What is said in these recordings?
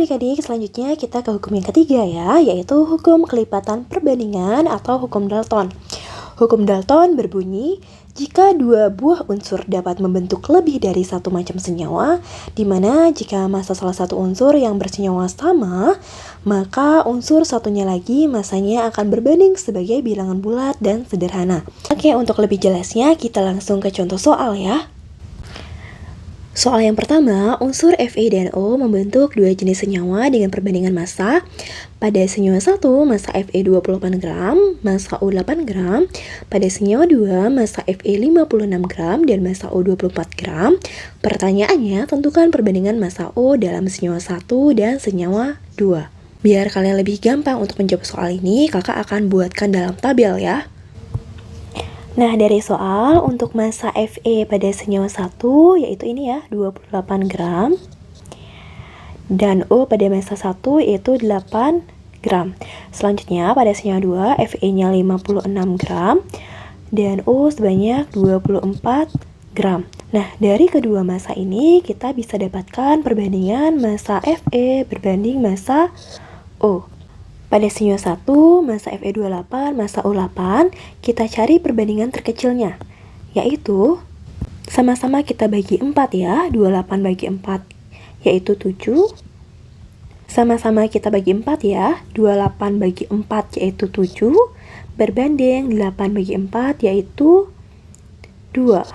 adik-adik, selanjutnya kita ke hukum yang ketiga ya, yaitu hukum kelipatan perbandingan atau hukum Dalton. Hukum Dalton berbunyi, jika dua buah unsur dapat membentuk lebih dari satu macam senyawa, di mana jika massa salah satu unsur yang bersenyawa sama, maka unsur satunya lagi massanya akan berbanding sebagai bilangan bulat dan sederhana. Oke, untuk lebih jelasnya kita langsung ke contoh soal ya. Soal yang pertama, unsur Fe dan O membentuk dua jenis senyawa dengan perbandingan massa. Pada senyawa 1, massa Fe 28 gram, massa O 8 gram. Pada senyawa 2, massa Fe 56 gram dan massa O 24 gram. Pertanyaannya, tentukan perbandingan massa O dalam senyawa 1 dan senyawa 2. Biar kalian lebih gampang untuk menjawab soal ini, kakak akan buatkan dalam tabel ya. Nah, dari soal untuk massa Fe pada senyawa 1 yaitu ini ya, 28 gram. Dan O pada massa 1 yaitu 8 gram. Selanjutnya pada senyawa 2 Fe-nya 56 gram dan O sebanyak 24 gram. Nah, dari kedua massa ini kita bisa dapatkan perbandingan massa Fe berbanding massa O. Pada senyawa 1, massa Fe 28, massa O 8, kita cari perbandingan terkecilnya, yaitu sama-sama kita bagi 4 ya, 28 bagi 4, yaitu 7. Sama-sama kita bagi 4 ya, 28 bagi 4, yaitu 7, berbanding 8 bagi 4, yaitu 2.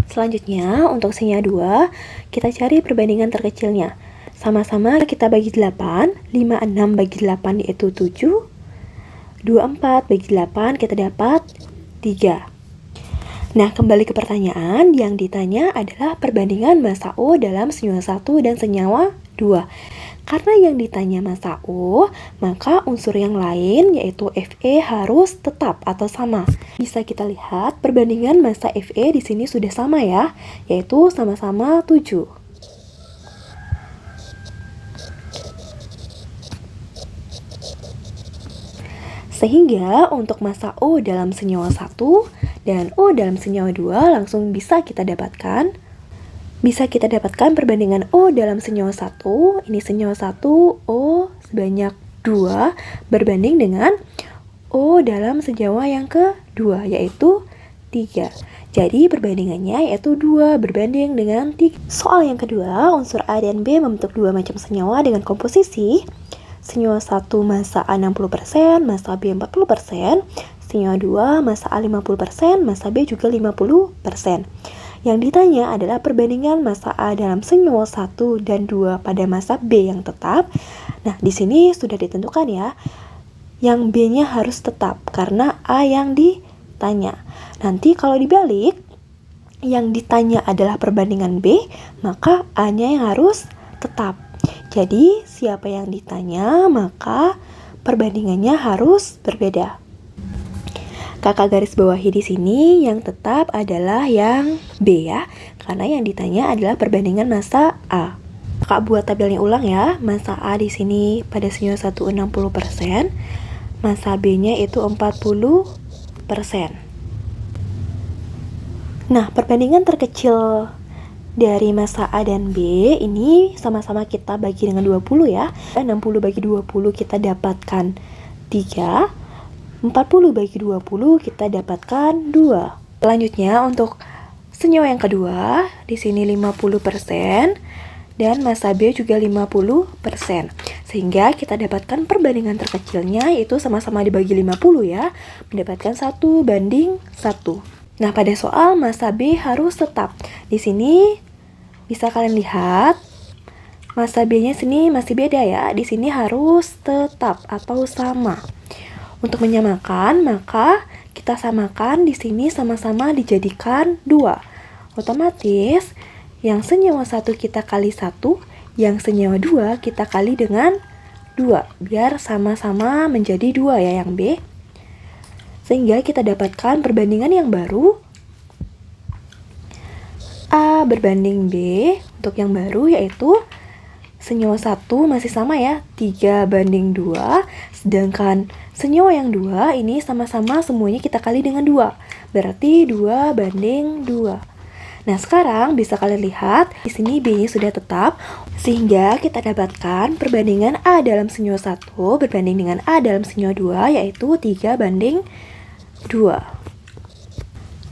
Selanjutnya, untuk senyawa 2, kita cari perbandingan terkecilnya. Sama-sama kita bagi 8, 56 bagi 8 yaitu 7, 24 bagi 8 kita dapat 3. Nah, kembali ke pertanyaan, yang ditanya adalah perbandingan massa O dalam senyawa 1 dan senyawa 2. Karena yang ditanya massa O, maka unsur yang lain yaitu Fe harus tetap atau sama. Bisa kita lihat perbandingan massa Fe di sini sudah sama ya, yaitu sama-sama 7. Sehingga untuk massa O dalam senyawa 1 dan O dalam senyawa 2 langsung bisa kita dapatkan. Bisa kita dapatkan perbandingan O dalam senyawa 1, ini senyawa 1, O sebanyak 2 berbanding dengan O dalam senyawa yang kedua yaitu 3. Jadi perbandingannya yaitu 2 berbanding dengan 3. Soal yang kedua, unsur A dan B membentuk dua macam senyawa dengan komposisi senyawa 1 massa A 60%, massa B 40%, senyawa 2 massa A 50%, massa B juga 50%. Yang ditanya adalah perbandingan massa A dalam senyawa 1 dan 2 pada massa B yang tetap. Nah, di sini sudah ditentukan ya. Yang B-nya harus tetap karena A yang ditanya. Nanti kalau dibalik, yang ditanya adalah perbandingan B, maka A-nya yang harus tetap. Jadi, siapa yang ditanya, maka perbandingannya harus berbeda. Kakak garis bawahi di sini yang tetap adalah yang B ya, karena yang ditanya adalah perbandingan massa A. Kakak buat tabelnya ulang ya. Massa A di sini pada senyawa 1 60%, massa B-nya itu 40%. Nah, perbandingan terkecil dari massa A dan B ini sama-sama kita bagi dengan 20 ya. 60 bagi 20 kita dapatkan 3. 40 bagi 20 kita dapatkan 2. Selanjutnya untuk senyawa yang kedua, di sini 50% dan massa B juga 50%. Sehingga kita dapatkan perbandingan terkecilnya yaitu sama-sama dibagi 50 ya, mendapatkan 1 banding 1. Nah, pada soal massa B harus tetap. Di sini bisa kalian lihat massa B-nya sini masih beda ya. Di sini harus tetap atau sama. Untuk menyamakan, maka kita samakan di sini sama-sama dijadikan 2. Otomatis yang senyawa 1 kita kali 1, yang senyawa 2 kita kali dengan 2. Biar sama-sama menjadi 2 ya yang B. Sehingga kita dapatkan perbandingan yang baru A berbanding B. Untuk yang baru yaitu senyawa 1 masih sama ya, 3 banding 2. Sedangkan senyawa yang 2 ini sama-sama semuanya kita kali dengan 2. Berarti 2 banding 2. Nah, sekarang bisa kalian lihat di sini B-nya sudah tetap, sehingga kita dapatkan perbandingan A dalam senyawa 1 berbanding dengan A dalam senyawa 2, yaitu 3:2.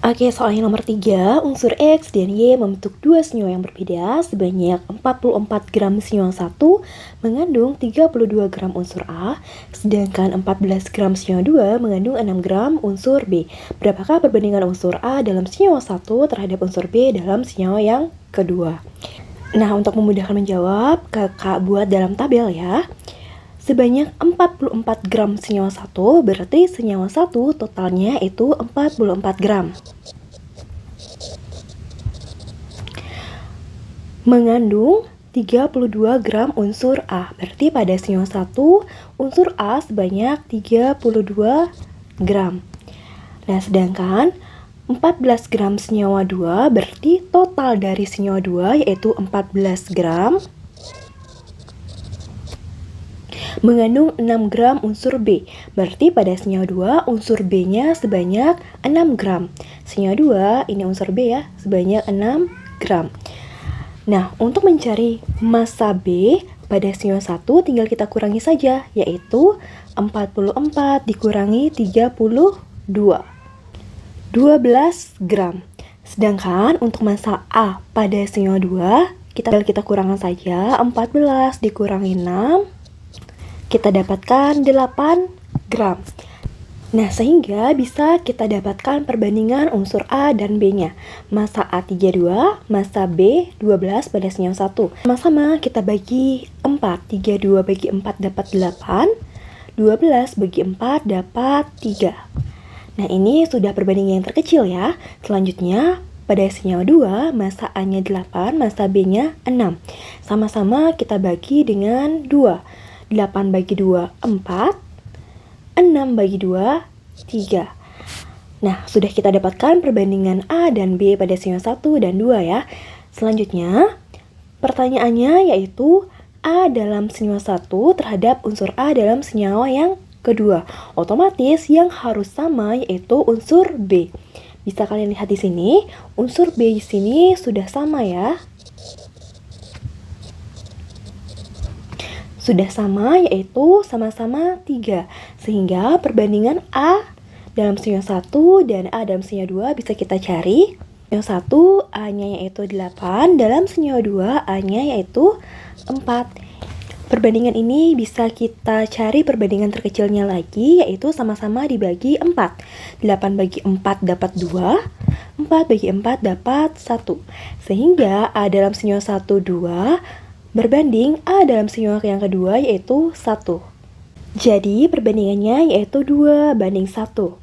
Oke, soal yang nomor 3, unsur X dan Y membentuk dua senyawa yang berbeda sebanyak 44 gram senyawa 1 mengandung 32 gram unsur A, sedangkan 14 gram senyawa 2 mengandung 6 gram unsur B. Berapakah perbandingan unsur A dalam senyawa 1 terhadap unsur B dalam senyawa yang kedua? Nah, untuk memudahkan menjawab, kakak buat dalam tabel ya. Sebanyak 44 gram senyawa 1, berarti senyawa 1 totalnya itu 44 gram. Mengandung 32 gram unsur A, berarti pada senyawa 1, unsur A sebanyak 32 gram. Nah, sedangkan 14 gram senyawa 2, berarti total dari senyawa 2 yaitu 14 gram. Mengandung 6 gram unsur B, berarti pada senyawa 2 unsur B-nya sebanyak 6 gram. Senyawa 2, ini unsur B ya, sebanyak 6 gram. Nah, untuk mencari massa B pada senyawa 1 tinggal kita kurangi saja, yaitu 44 dikurangi 32, 12 gram. Sedangkan untuk massa A pada senyawa 2, kita kurangkan saja, 14 dikurangi 6, kita dapatkan 8 gram. Nah, sehingga bisa kita dapatkan perbandingan unsur A dan B-nya. Massa A 32, massa B 12 pada senyawa 1. Sama-sama kita bagi 4. 32 bagi 4 dapat 8. 12 bagi 4 dapat 3. Nah, ini sudah perbandingan yang terkecil ya. Selanjutnya, pada senyawa 2, massa A-nya 8, massa B-nya 6. Sama-sama kita bagi dengan 2. 8 bagi 2, 4. 6 bagi 2, 3. Nah, sudah kita dapatkan perbandingan A dan B pada senyawa 1 dan 2 ya. Selanjutnya, pertanyaannya yaitu A dalam senyawa 1 terhadap unsur A dalam senyawa yang kedua. Otomatis yang harus sama yaitu unsur B. Bisa kalian lihat di sini, unsur B di sini sudah sama ya. Sudah sama, yaitu sama-sama 3. Sehingga perbandingan A dalam senyawa 1 dan A dalam senyawa 2 bisa kita cari. Yang 1 A-nya yaitu 8, dalam senyawa 2 A-nya yaitu 4. Perbandingan ini bisa kita cari perbandingan terkecilnya lagi, yaitu sama-sama dibagi 4. 8 bagi 4 dapat 2, 4 bagi 4 dapat 1. Sehingga A dalam senyawa 1, 2 berbanding A dalam senyawa yang kedua yaitu 1. Jadi perbandingannya yaitu 2 banding 1.